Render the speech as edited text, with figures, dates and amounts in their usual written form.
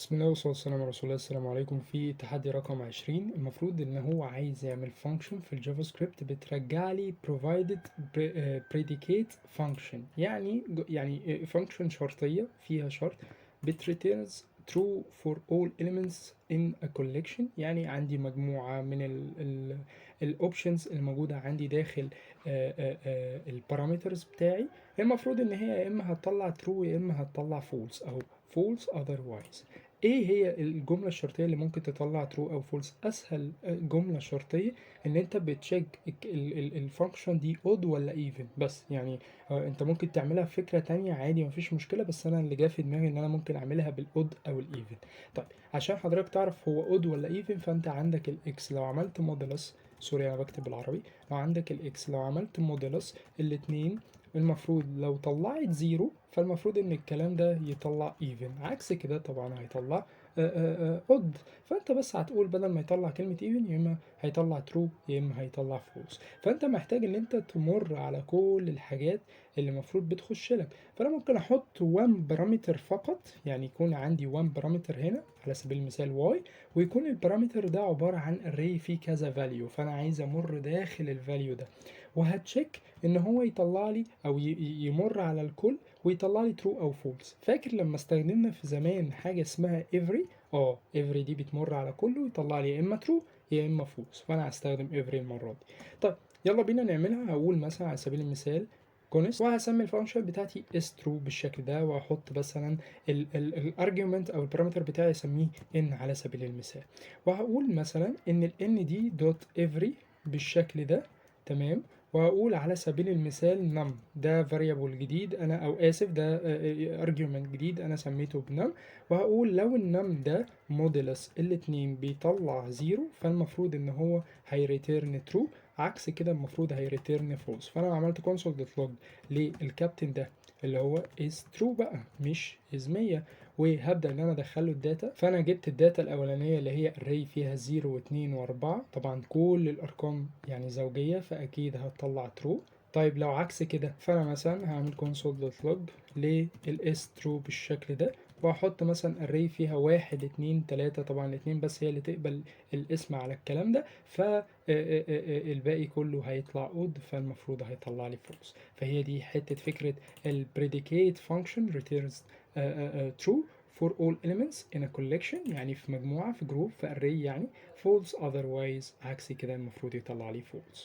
بسم الله والصلاة والسلام على رسول الله. السلام عليكم. في تحدي رقم 20. المفروض ان هو عايز يعمل فانكشن في الجافا سكريبت بترجع لي provided predicate function، يعني فانكشن شرطية فيها شرط returns true for all elements in a collection. يعني عندي مجموعة من الاوبشنز الموجودة عندي داخل البارامترز بتاعي. المفروض ان هي يا اما هتطلع true يا اما هتطلع false او false otherwise. ايه هي الجملة الشرطية اللي ممكن تطلع true او false؟ اسهل جملة شرطية ان انت بتشيك الفانكشن دي odd ولا even بس. يعني انت ممكن تعملها بفكرة تانية عادي مفيش مشكلة، بس انا اللي جا في دماغي ان انا ممكن اعملها بالاود او الايفن. طيب عشان حضرتك تعرف هو odd ولا even، فانت عندك الاكس لو عملت مودولس، سوري انا بكتب بالعربي، لو عندك الاكس لو عملت مودولس الاتنين المفروض لو طلعت زيرو فالمفروض ان الكلام ده يطلع even، عكس كده طبعا هيطلع odd. فانت بس هتقول بدل ما يطلع كلمة even يا اما هيطلع true يا اما هيطلع false. فانت محتاج ان انت تمر على كل الحاجات اللي المفروض بتخش لك. فانا ممكن احط one بارامتر فقط، يعني يكون عندي one بارامتر هنا على سبيل المثال y، ويكون البارامتر ده عبارة عن array فيه كذا value، فانا عايز امر داخل الفاليو ده وهتشيك ان هو يطلع لي او يمر على الكل ويطلع لي true او false. فاكر لما استخدمنا في زمان حاجه اسمها every؟ every دي بتمر على كله ويطلع لي يا اما true يا اما false، فانا هستخدم every المره دي. طيب يلا بينا نعملها. هقول مثلا على سبيل المثال كونست، وهسمي الفانكشن بتاعتي is true بالشكل ده، واحط مثلا الارجيومنت او البارامتر بتاعي اسميه n على سبيل المثال، وهقول مثلا ان ال n دي دوت every بالشكل ده. تمام. وهقول على سبيل المثال num ده variable جديد انا، او اسف ده argument جديد انا سميته بنم. وهقول لو النم ده موديلس الاتنين بيطلع زيرو فالمفروض ان هو هيريتيرن true، عكس كده المفروض هيريتيرن false. فانا عملت console.log للكابتن ده اللي هو is true بقى مش is 100، وهبدأ ان انا ادخله الداتا. فانا جبت الداتا الاولانية اللي هي array فيها 0 و2 و4، طبعا كل الارقام يعني زوجية فاكيد هتطلع true. طيب لو عكس كده فانا مثلا هعمل console.log لل's true بالشكل ده، وهحط مثلا array فيها 1 2 3، طبعا الاتنين بس هي اللي تقبل الاسم على الكلام ده، فالباقي كله هيطلع odd، فالمفروض هيطلع لي false. فهي دي حتة فكرة ال predicate function returns true for all elements in a collection، يعني في مجموعة في جروب في array يعني false otherwise، عكس كده المفروض يطلع لي false.